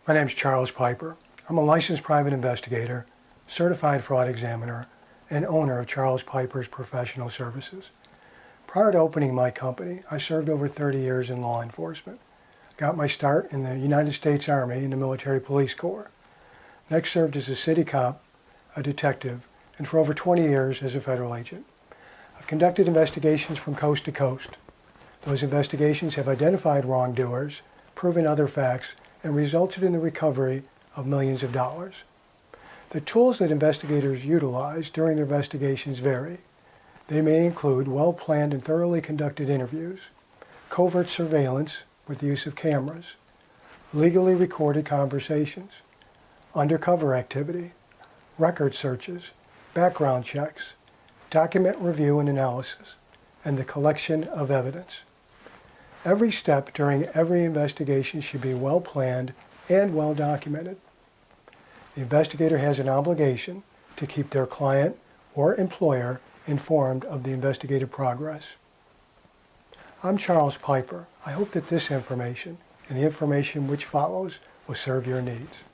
My name is Charles Piper. I'm a licensed private investigator, certified fraud examiner, and owner of Charles Piper's Professional Services. Prior to opening my company, I served over 30 years in law enforcement. Got my start in the United States Army in the Military Police Corps. Next served as a city cop, a detective, and for over 20 years as a federal agent. I've conducted investigations from coast to coast. Those investigations have identified wrongdoers, proven other facts, and resulted in the recovery of millions of dollars. The tools that investigators utilize during their investigations vary. They may include well-planned and thoroughly conducted interviews, covert surveillance with the use of cameras, legally recorded conversations, undercover activity, record searches, background checks, document review and analysis, and the collection of evidence. Every step during every investigation should be well planned and well documented. The investigator has an obligation to keep their client or employer informed of the investigative progress. I'm Charles Piper. I hope that this information and the information which follows will serve your needs.